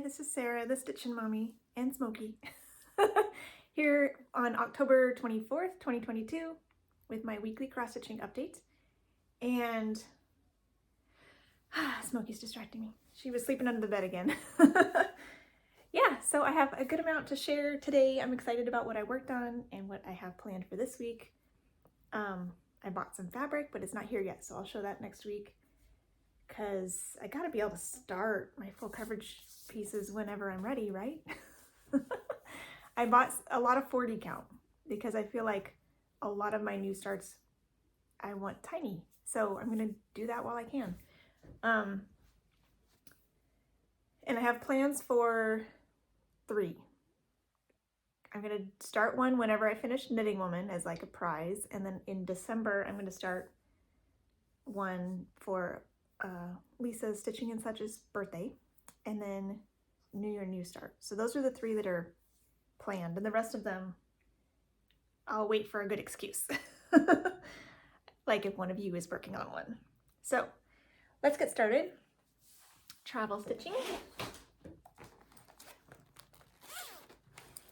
this is Sarah, the Stitchin mommy, and Smokey, here on October 24th, 2022, with my weekly cross-stitching update. And Smokey's distracting me. She was sleeping under the bed again. Yeah, so I have a good amount to share today. I'm excited about what I worked on and what I have planned for this week. I bought some fabric, but it's not here yet, so I'll show that next week, because I gotta be able to start my full coverage pieces whenever I'm ready, right? I bought a lot of 40 count because I feel like a lot of my new starts I want tiny, so I'm gonna do that while I can. And I have plans for 3. I'm gonna start one whenever I finish Knitting Woman as like a prize, and then in December I'm gonna start one for Lisa's Stitching and Such's birthday, and then New Year, New Start. So those are the 3 that are planned, and the rest of them I'll wait for a good excuse. Like if one of you is working on one. So let's get started. Travel stitching.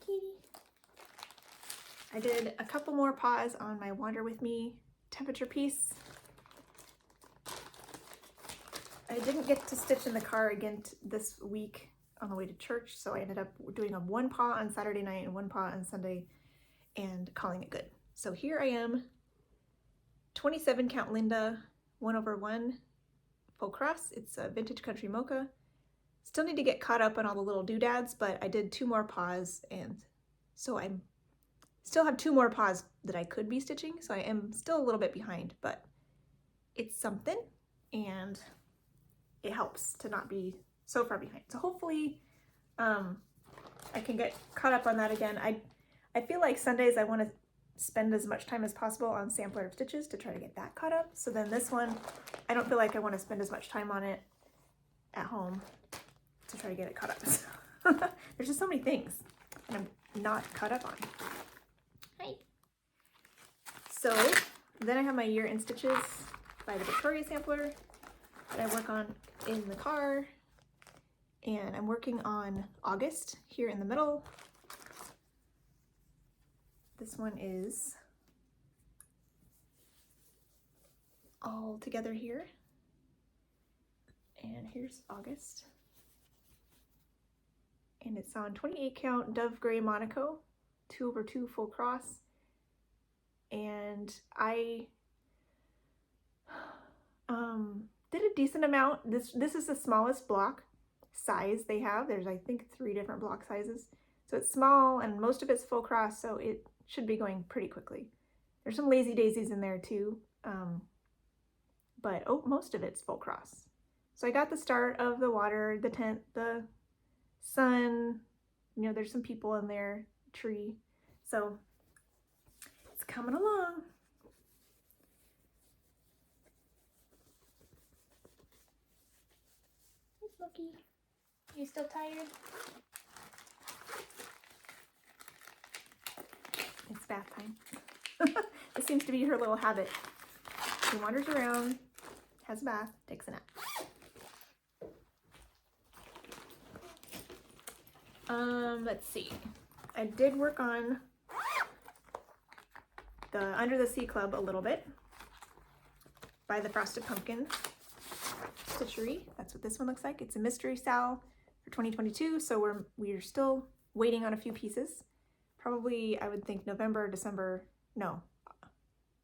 Kitty. I did a couple more paws on my Wander With Me temperature piece. I didn't get to stitch in the car again this week on the way to church, so I ended up doing a 1 paw on Saturday night and 1 paw on Sunday and calling it good. So here I am, 27 count Linda, 1/1 full cross. It's a Vintage Country Mocha. Still need to get caught up on all the little doodads, but I did 2 more paws, and so I still have 2 more paws that I could be stitching, so I am still a little bit behind, but it's something, and it helps to not be so far behind. So hopefully I can get caught up on that again. I feel like Sundays I want to spend as much time as possible on Sampler of Stitches to try to get that caught up. So then this one, I don't feel like I want to spend as much time on it at home to try to get it caught up. There's just so many things that I'm not caught up on. Hi. So then I have my Year in Stitches by the Victoria Sampler that I work on in the car, and I'm working on August here in the middle. This one is all together here, and here's August, and it's on 28 count Dove Gray Monaco 2/2 full cross, and I did a decent amount. This is the smallest block size they have. There's, I think, 3 different block sizes, so it's small and most of it's full cross, so it should be going pretty quickly. There's some lazy daisies in there too, but most of it's full cross. So I got the start of the water, the tent, the sun, you know, there's some people in there, tree, so it's coming along. Hey Smokey, you still tired? It's bath time. This seems to be her little habit. She wanders around, has a bath, takes a nap. Let's see. I did work on the Under the Sea Club a little bit by the Frosted Pumpkin Stitchery. That's what this one looks like. It's a Mystery SAL for 2022, so we're still waiting on a few pieces. Probably, I would think November, December, no,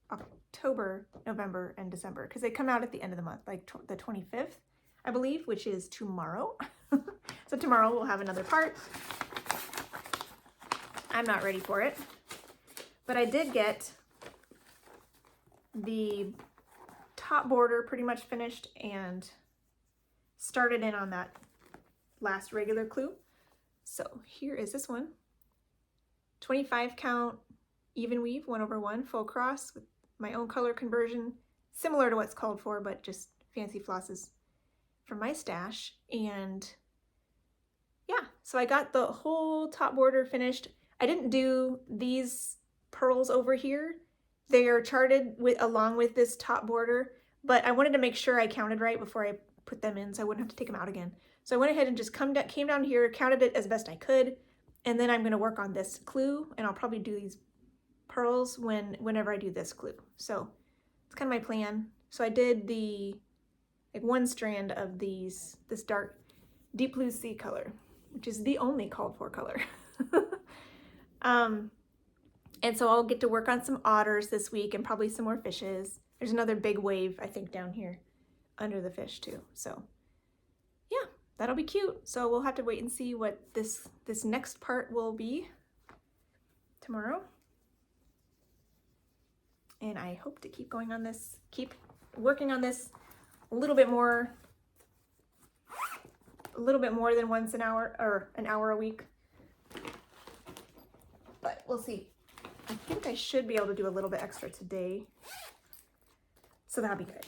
October, November, and December, because they come out at the end of the month, like the 25th, I believe, which is tomorrow. So tomorrow we'll have another part. I'm not ready for it, but I did get the top border pretty much finished and started in on that last regular clue. So here is this one. 25 count even weave 1/1 full cross with my own color conversion, similar to what's called for, but just fancy flosses from my stash. And yeah, so I got the whole top border finished. I didn't do these pearls over here. They are charted along with this top border, but I wanted to make sure I counted right before I put them in so I wouldn't have to take them out again. So I went ahead and just came down here, counted it as best I could, and then I'm going to work on this clue, and I'll probably do these pearls whenever I do this clue. So it's kind of my plan. So I did the like one strand of this dark deep blue sea color, which is the only called for color. And so I'll get to work on some otters this week and probably some more fishes. There's another big wave, I think, down here under the fish too. So yeah, that'll be cute. So we'll have to wait and see what this next part will be tomorrow. And I hope to keep going on this, keep working on this a little bit more than once an hour or an hour a week. But we'll see. I think I should be able to do a little bit extra today. So that'll be good.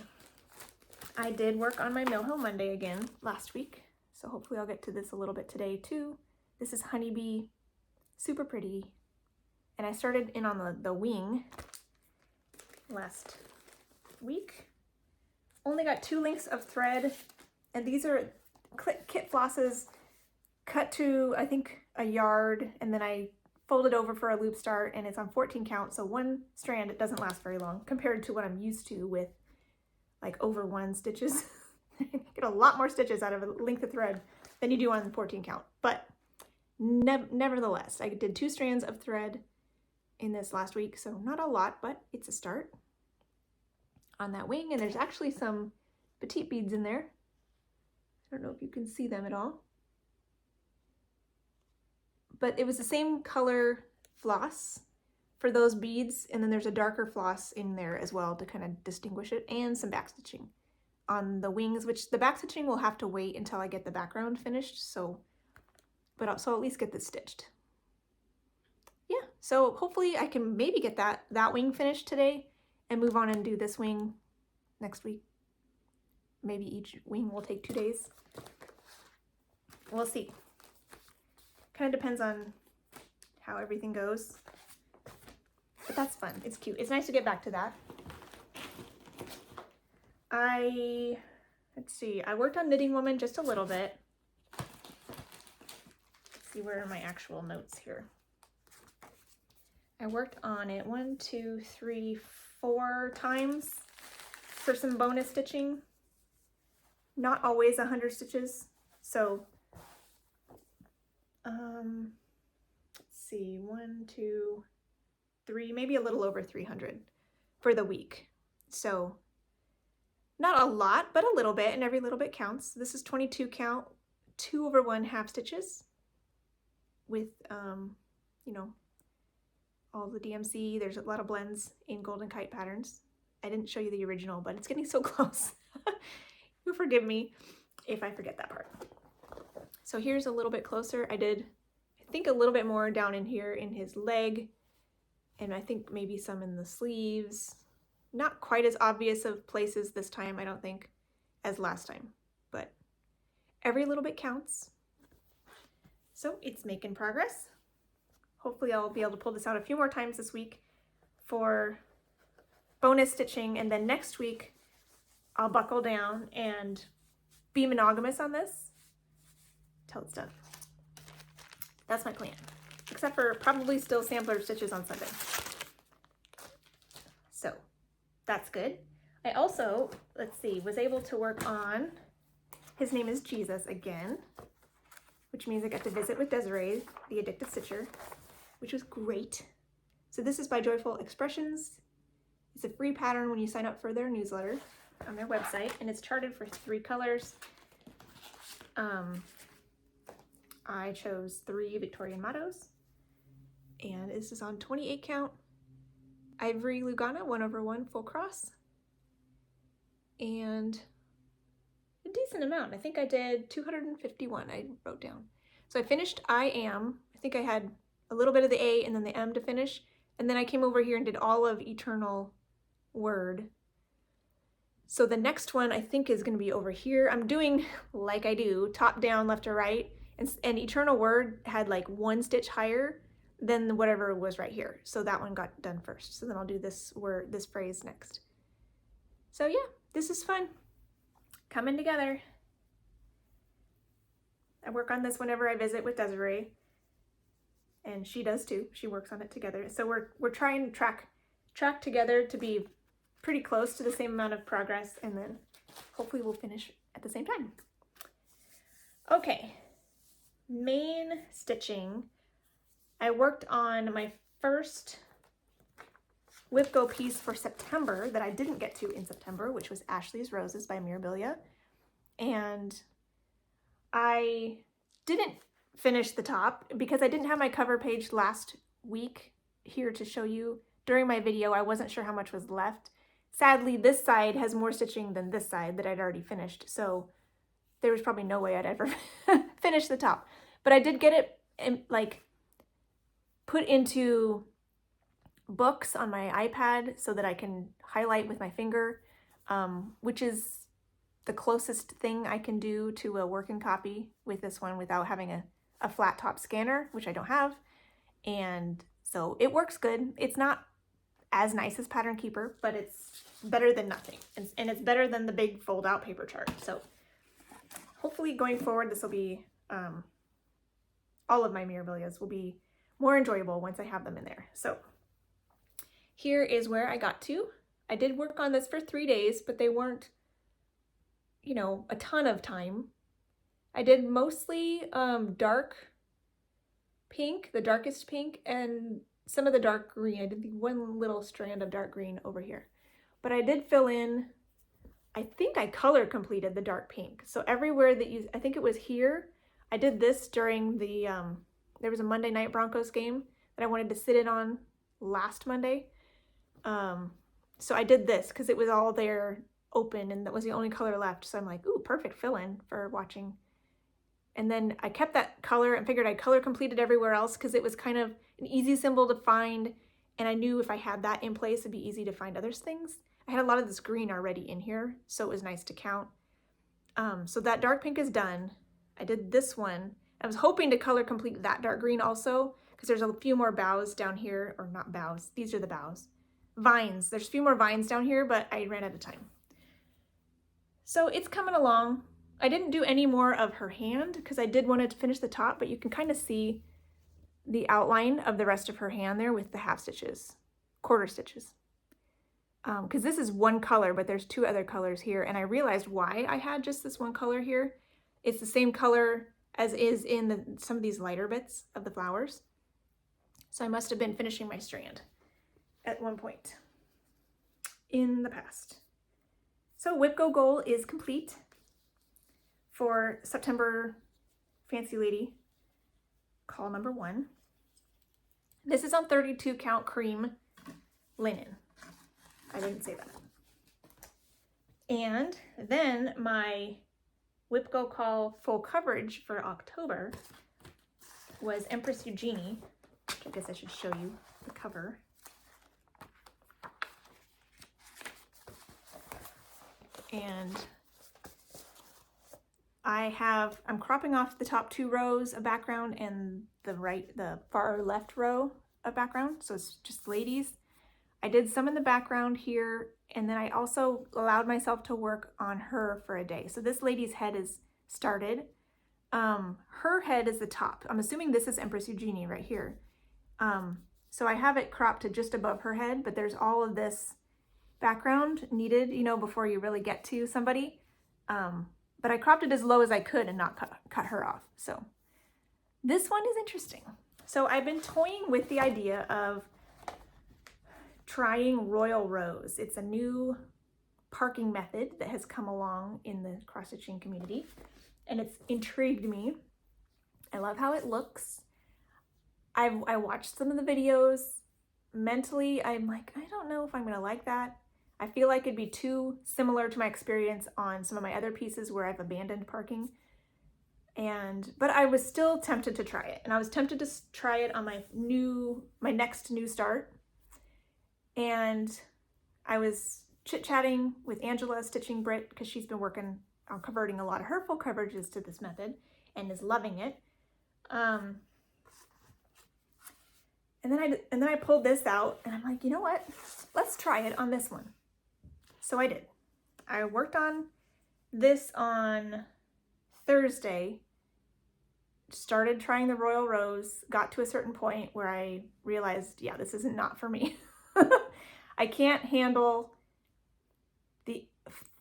I did work on my Mill Hill Monday again last week. So hopefully I'll get to this a little bit today too. This is Honeybee, super pretty. And I started in on the wing last week. Only got 2 lengths of thread. And these are kit flosses cut to, I think, a yard. And then I fold it over for a loop start, and it's on 14 count, so one strand, it doesn't last very long compared to what I'm used to with like over 1 stitches. You get a lot more stitches out of a length of thread than you do on 14 count, but nevertheless, I did 2 strands of thread in this last week, so not a lot, but it's a start on that wing. And there's actually some petite beads in there. I don't know if you can see them at all. But it was the same color floss for those beads, and then there's a darker floss in there as well to kind of distinguish it, and some backstitching on the wings, which the backstitching will have to wait until I get the background finished, so at least get this stitched. Yeah, so hopefully I can maybe get that wing finished today and move on and do this wing next week. Maybe each wing will take 2 days. We'll see. Kind of depends on how everything goes, but that's fun. It's cute. It's nice to get back to that. Let's see, I worked on Knitting Woman just a little bit. Let's see, where are my actual notes here? I worked on it 1, 2, 3, 4 times for some bonus stitching. Not always 100 stitches, so let's see, 1, 2, 3, maybe a little over 300 for the week. So not a lot, but a little bit, and every little bit counts. This is 22 count, 2 over 1 half stitches with, you know, all the DMC. There's a lot of blends in Golden Kite patterns. I didn't show you the original, but it's getting so close. You forgive me if I forget that part. So here's a little bit closer. I did, I think, a little bit more down in here in his leg, and I think maybe some in the sleeves. Not quite as obvious of places this time, I don't think, as last time, but every little bit counts. So it's making progress. Hopefully I'll be able to pull this out a few more times this week for bonus stitching, and then next week I'll buckle down and be monogamous on this till it's done. That's my plan, except for probably still sampler stitches on Sunday. So that's good. I also, let's see, was able to work on His Name is Jesus again, which means I got to visit with Desiree, the Addictive Stitcher, which was great. So this is by Joyful Expressions. It's a free pattern when you sign up for their newsletter on their website, and it's charted for 3 colors. I chose 3 Victorian mottos, and this is on 28 count Ivory Lugana 1 over 1 full cross, and a decent amount. I think I did 251, I wrote down. So I finished I Am. I think I had a little bit of the A and then the M to finish, and then I came over here and did all of Eternal Word. So the next one I think is going to be over here. I'm doing like I do, top down, left to right, and Eternal Word had like 1 stitch higher than whatever was right here. So that one got done first. So then I'll do this word, this phrase next. So yeah, this is fun. Coming together. I work on this whenever I visit with Desiree, and she does too. She works on it together. So we're trying to track together to be pretty close to the same amount of progress, and then hopefully we'll finish at the same time. Okay, main stitching. I worked on my first Whipgo piece for September that I didn't get to in September, which was Ashley's Roses by Mirabilia. And I didn't finish the top because I didn't have my cover page last week here to show you. During my video, I wasn't sure how much was left. Sadly, this side has more stitching than this side that I'd already finished, so there was probably no way I'd ever finish the top. But I did get it like put into books on my iPad so that I can highlight with my finger, which is the closest thing I can do to a working copy with this one without having a flat top scanner, which I don't have. And so it works good. It's not as nice as Pattern Keeper, but it's better than nothing. And it's better than the big fold out paper chart. So hopefully going forward, this will be, all of my Mirabilias will be more enjoyable once I have them in there. So here is where I got to. I did work on this for 3 days, but they weren't, you know, a ton of time. I did mostly dark pink, the darkest pink, and some of the dark green. I did one little strand of dark green over here. But I did fill in, I think I color completed the dark pink. So everywhere that I think it was here, I did this during the, there was a Monday night Broncos game that I wanted to sit in on last Monday. So I did this because it was all there open and that was the only color left. So I'm like, ooh, perfect fill-in for watching. And then I kept that color and figured I'd color completed everywhere else because it was kind of an easy symbol to find. And I knew if I had that in place, it'd be easy to find other things. I had a lot of this green already in here, so it was nice to count. So that dark pink is done. I did this one. I was hoping to color complete that dark green also because there's a few more boughs down here, or not boughs, these are the boughs. Vines, there's a few more vines down here, but I ran out of time. So it's coming along. I didn't do any more of her hand because I did want to finish the top, but you can kind of see the outline of the rest of her hand there with the half stitches, quarter stitches. Because this is one color, but there's 2 other colors here, and I realized why I had just this one color here. It's the same color as is in some of these lighter bits of the flowers. So I must have been finishing my strand at one point in the past. So Whipgo goal is complete for September Fancy Lady call number 1. This is on 32 count cream linen. I didn't say that. And then my Whipgo call full coverage for October was Empress Eugenie, which I guess I should show you the cover. And I'm cropping off the top 2 rows of background and the far left row of background. So it's just ladies. I did some in the background here, and then I also allowed myself to work on her for a day. So this lady's head is started. Her head is the top. I'm assuming this is Empress Eugenie right here. So I have it cropped to just above her head, but there's all of this background needed, you know, before you really get to somebody. But I cropped it as low as I could and not cut her off. So this one is interesting. So I've been toying with the idea of trying Royal Rose. It's a new parking method that has come along in the cross-stitching community, and it's intrigued me. I love how it looks. I watched some of the videos. Mentally, I'm like, I don't know if I'm gonna like that. I feel like it'd be too similar to my experience on some of my other pieces where I've abandoned parking. But I was still tempted to try it, and I was tempted to try it on my next new start. And I was chit-chatting with Angela, Stitching Brit, because she's been working on converting a lot of her full coverages to this method and is loving it. And then I pulled this out, and I'm like, you know what? Let's try it on this one. So I did. I worked on this on Thursday, started trying the Royal Rose, got to a certain point where I realized, yeah, this isn't not for me. I can't handle the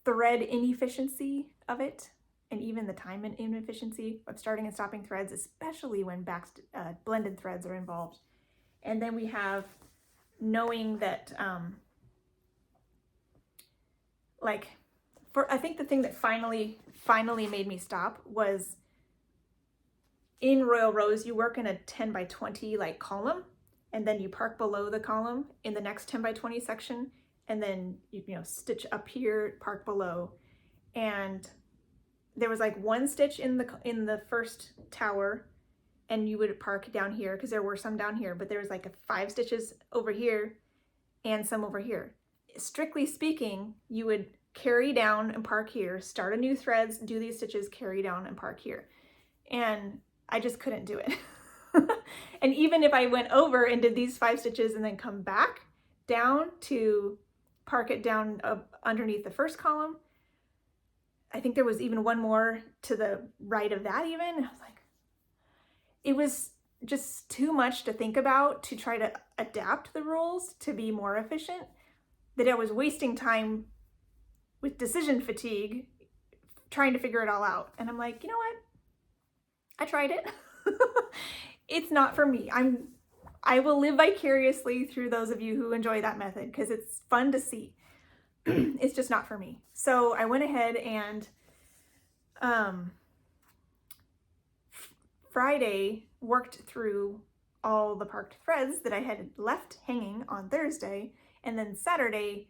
thread inefficiency of it, and even the time inefficiency of starting and stopping threads, especially when blended threads are involved. And then we have knowing that, I think the thing that finally made me stop was in Royal Rose, you work in a 10 by 20 like column, and then you park below the column in the next 10 by 20 section, and then you stitch up here, park below. And there was like one stitch in the first tower, and you would park down here because there were some down here, but there was like 5 stitches over here and some over here. Strictly speaking, you would carry down and park here, start a new threads, do these stitches, carry down and park here. And I just couldn't do it. And even if I went over and did these 5 stitches and then come back down to park it down underneath the first column, I think there was even one more to the right of that even. I was like, it was just too much to think about to try to adapt the rules to be more efficient, that I was wasting time with decision fatigue trying to figure it all out. And I'm like, you know what? I tried it. It's not for me. I will live vicariously through those of you who enjoy that method because it's fun to see. It's just not for me. So I went ahead and Friday worked through all the parked threads that I had left hanging on Thursday, and then Saturday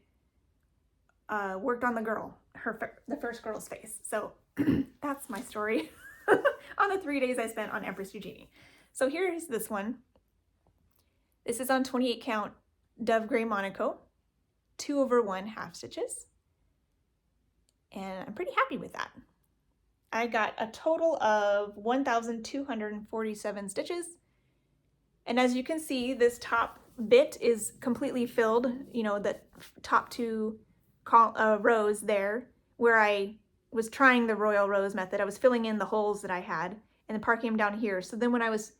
worked on the first girl's face. So that's my story on the 3 days I spent on Empress Eugenie. So here's this one. This is on 28 count Dove Gray Monaco, 2/1 half stitches. And I'm pretty happy with that. I got a total of 1,247 stitches. And as you can see, this top bit is completely filled, the top 2 rows there, where I was trying the Royal Rose method. I was filling in the holes that I had and then parking them down here. So then when I was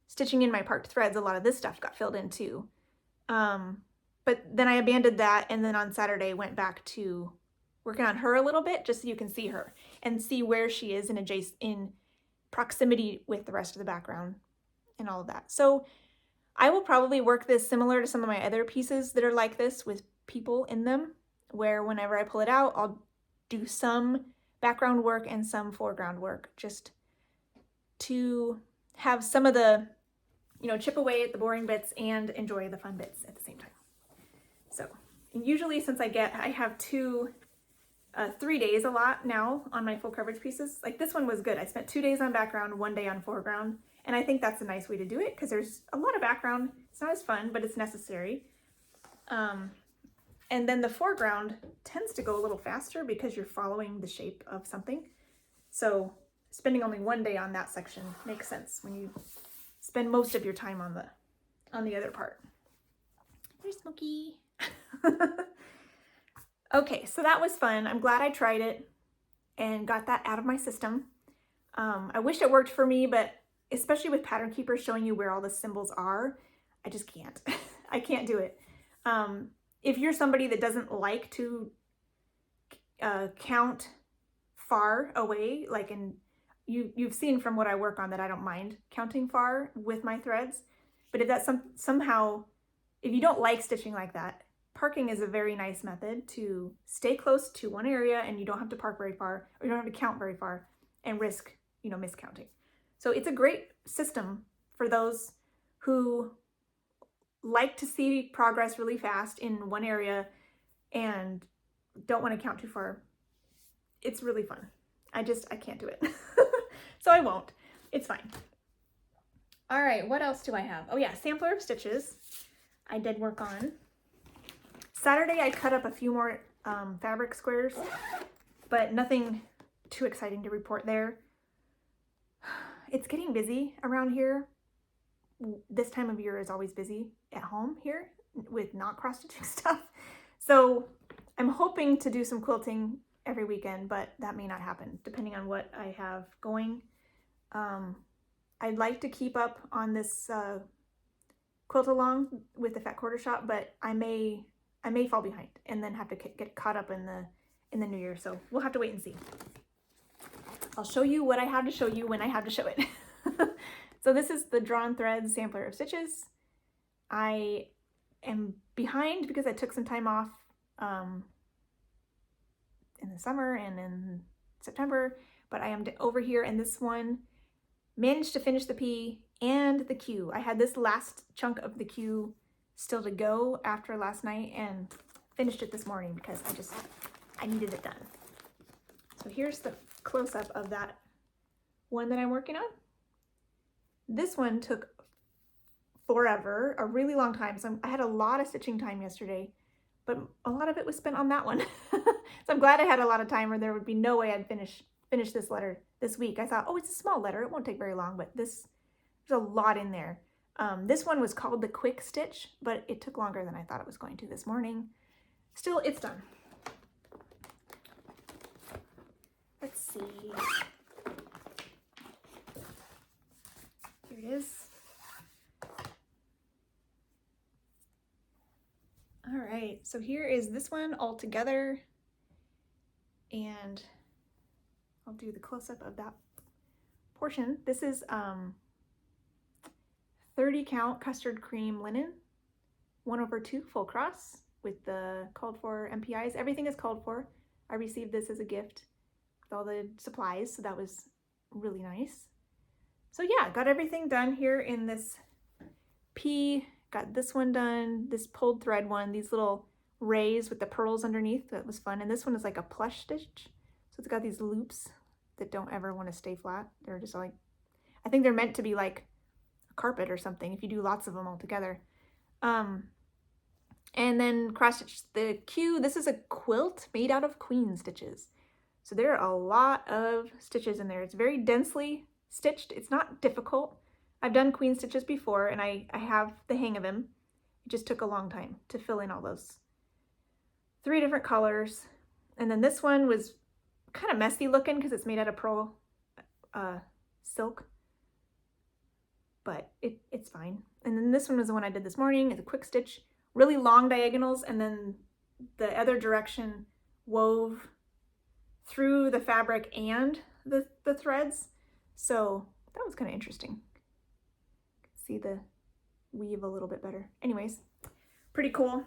stitching in my parked threads, a lot of this stuff got filled in too. But then I abandoned that, and then on Saturday went back to working on her a little bit, just so you can see her and see where she is in proximity with the rest of the background and all of that. So I will probably work this similar to some of my other pieces that are like this with people in them, where whenever I pull it out, I'll do some background work and some foreground work, just to have some of the, chip away at the boring bits and enjoy the fun bits at the same time. So usually since I have 3 days a lot now on my full coverage pieces. Like this one was good. I spent 2 days on background, 1 day on foreground. And I think that's a nice way to do it because there's a lot of background. It's not as fun, but it's necessary. And then the foreground tends to go a little faster because you're following the shape of something. So spending only 1 day on that section makes sense when you spend most of your time on the other part. There's Smokey. Okay, so that was fun. I'm glad I tried it and got that out of my system. I wish it worked for me, but especially with Pattern Keeper showing you where all the symbols are, I just can't. I can't do it. If you're somebody that doesn't like to count far away, like you've seen from what I work on that I don't mind counting far with my threads, but if that's somehow, if you don't like stitching like that, parking is a very nice method to stay close to one area and you don't have to park very far, or you don't have to count very far and risk, miscounting. So it's a great system for those who like to see progress really fast in one area and don't want to count too far. It's really fun. I can't do it. So I won't. It's fine. All right, what else do I have? Oh yeah, sampler of stitches I did work on. Saturday I cut up a few more fabric squares, but nothing too exciting to report there. It's getting busy around here. This time of year is always busy at home here with not cross-stitching stuff. So I'm hoping to do some quilting every weekend, but that may not happen depending on what I have going. I'd like to keep up on this quilt along with the fat quarter shop, but I may fall behind and then have to get caught up in the new year. So we'll have to wait and see. I'll show you what I have to show you when I have to show it. So this is the Drawn Threads sampler of stitches. I am behind because I took some time off in the summer and in September, but I am over here, and this one managed to finish the P and the Q. I had this last chunk of the Q still to go after last night and finished it this morning because I needed it done. So here's the close-up of that one that I'm working on. This one took forever, a really long time. So I had a lot of stitching time yesterday, but a lot of it was spent on that one. So I'm glad I had a lot of time, or there would be no way I'd finish this letter this week. I thought, oh, it's a small letter, it won't take very long, but there's a lot in there. This one was called the Quick Stitch, but it took longer than I thought it was going to this morning. Still, it's done. Let's see. Here it is. All right, so here is this one all together, and I'll do the close-up of that portion. This is 30 count custard cream linen, 1/2 full cross with the called for MPIs. Everything is called for. I received this as a gift with all the supplies, so that was really nice. So yeah, got everything done here in this P. Got this one done, this pulled thread one, these little rays with the pearls underneath. That was fun. And this one is like a plush stitch. So it's got these loops that don't ever want to stay flat. They're just like, I think they're meant to be like a carpet or something if you do lots of them all together. And then cross stitch the Q. This is a quilt made out of queen stitches. So there are a lot of stitches in there. It's very densely stitched. It's not difficult. I've done queen stitches before, and I have the hang of them. It just took a long time to fill in all those 3 different colors. And then this one was kind of messy looking because it's made out of pearl silk, but it's fine. And then this one was the one I did this morning. It's a quick stitch, really long diagonals, and then the other direction wove through the fabric and the threads. So that was kind of interesting. See the weave a little bit better. Anyways, pretty cool.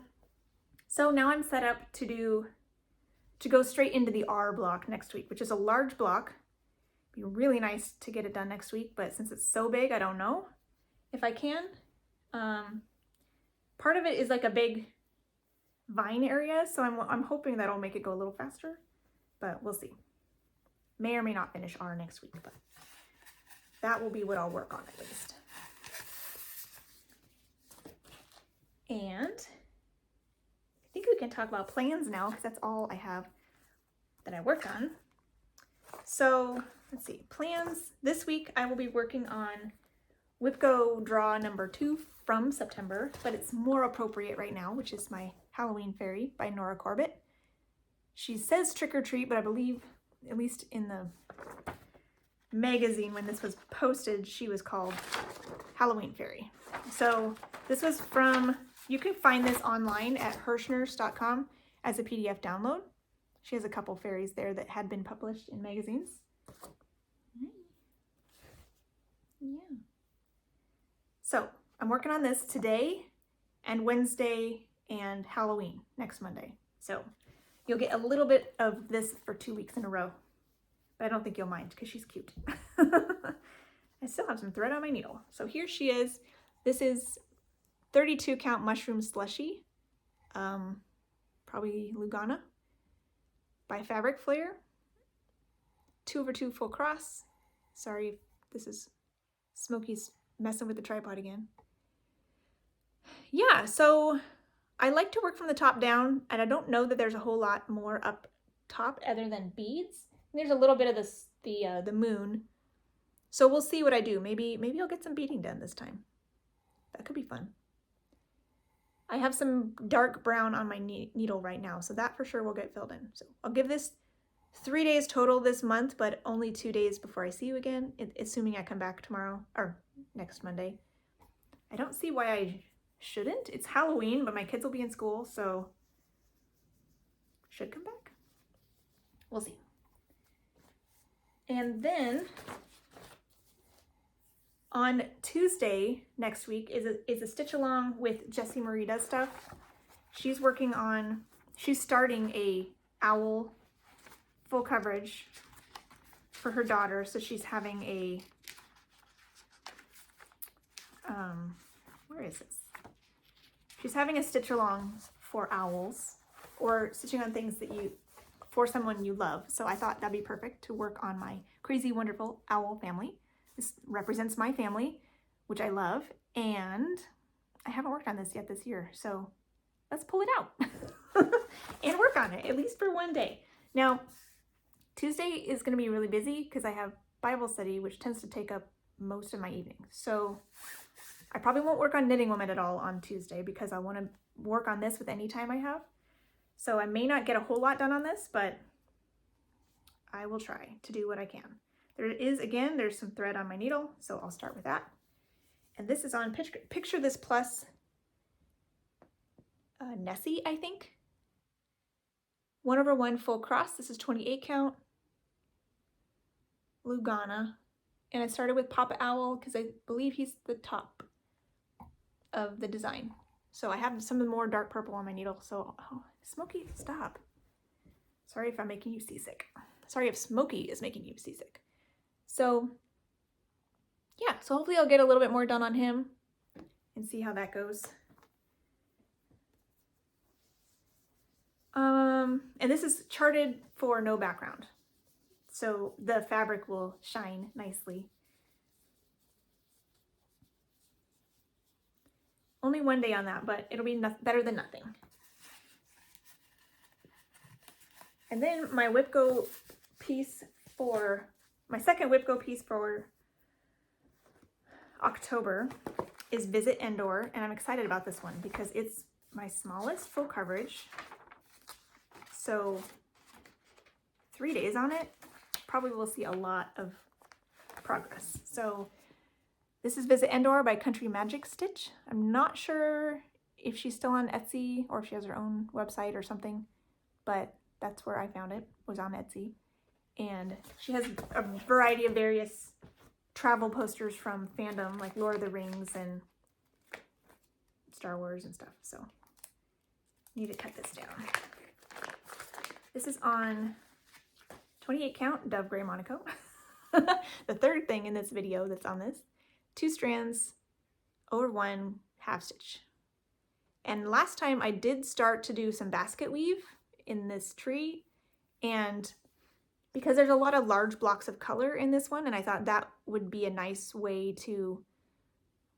So now I'm set up to go straight into the R block next week, which is a large block. Be really nice to get it done next week, but since it's so big, I don't know if I can. Part of it is like a big vine area, so I'm hoping that'll make it go a little faster, but we'll see. May or may not finish R next week, but that will be what I'll work on at least. And I think we can talk about plans now, because that's all I have that I worked on. So let's see, plans. This week I will be working on Whipgo Draw number 2 from September, but it's more appropriate right now, which is my Halloween Fairy by Nora Corbett. She says trick or treat, but I believe, at least in the magazine when this was posted, she was called Halloween Fairy. So this was from, you can find this online at hirschners.com as a PDF download. She has a couple fairies there that had been published in magazines. Yeah. So I'm working on this today and Wednesday and Halloween next Monday. So you'll get a little bit of this for 2 weeks in a row, but I don't think you'll mind because she's cute. I still have some thread on my needle. So here she is. This is 32 count mushroom slushy, probably Lugana by Fabric Flare. 2/2 full cross. Sorry if this is Smokey's messing with the tripod again. Yeah, so I like to work from the top down, and I don't know that there's a whole lot more up top other than beads. There's a little bit of this, the moon. So we'll see what I do. Maybe I'll get some beading done this time. That could be fun. I have some dark brown on my needle right now, so that for sure will get filled in. So I'll give this 3 days total this month, but only 2 days before I see you again, assuming I come back tomorrow or next Monday. I don't see why I shouldn't. It's Halloween, but my kids will be in school, so should come back. We'll see. And then on Tuesday next week is a stitch along with Jessie Marie Does Stuff. She's starting a owl full coverage for her daughter. So she's having a, where is this? She's having a stitch along for owls, or stitching on things that for someone you love. So I thought that'd be perfect to work on my crazy, wonderful owl family. This represents my family, which I love, and I haven't worked on this yet this year. So let's pull it out and work on it, at least for one day. Now, Tuesday is going to be really busy because I have Bible study, which tends to take up most of my evenings. So I probably won't work on Knitting Woman at all on Tuesday because I want to work on this with any time I have. So I may not get a whole lot done on this, but I will try to do what I can. There's some thread on my needle, so I'll start with that. And this is on Picture This Plus Nessie, I think. 1/1 full cross. This is 28 count. Lugana. And I started with Papa Owl because I believe he's the top of the design. So I have some more dark purple on my needle. So, oh, Smokey, stop. Sorry if I'm making you seasick. Sorry if Smokey is making you seasick. So, yeah. So hopefully I'll get a little bit more done on him and see how that goes. And this is charted for no background. So the fabric will shine nicely. Only one day on that, but it'll be better than nothing. And then my Whipgo piece my second Whipgo piece for October is Visit Endor, and I'm excited about this one because it's my smallest full coverage. So 3 days on it, probably will see a lot of progress. So this is Visit Endor by Country Magic Stitch. I'm not sure if she's still on Etsy or if she has her own website or something, but that's where I found it, was on Etsy. And she has a variety of various travel posters from fandom, like Lord of the Rings and Star Wars and stuff. So need to cut this down. This is on 28 count Dove Gray Monaco. The third thing in this video that's on this. 2 strands over 1 half stitch. And last time I did start to do some basket weave in this tree, and because there's a lot of large blocks of color in this one, and I thought that would be a nice way to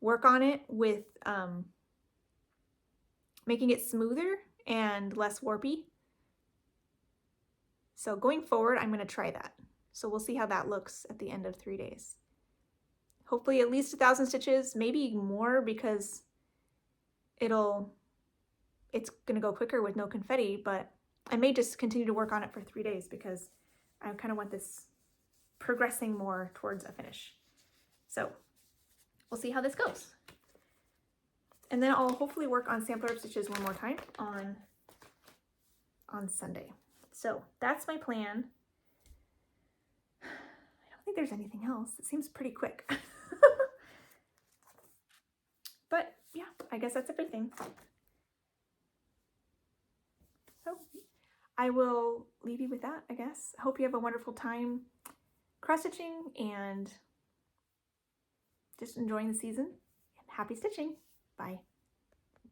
work on it with making it smoother and less warpy. So going forward, I'm going to try that. So we'll see how that looks at the end of 3 days. Hopefully at least 1,000 stitches, maybe more, because it's going to go quicker with no confetti, but I may just continue to work on it for 3 days because I kind of want this progressing more towards a finish. So we'll see how this goes. And then I'll hopefully work on sampler of stitches one more time on Sunday. So that's my plan. I don't think there's anything else. It seems pretty quick. But yeah, I guess that's everything. So I will leave you with that, I guess. I hope you have a wonderful time cross-stitching and just enjoying the season. And happy stitching. Bye.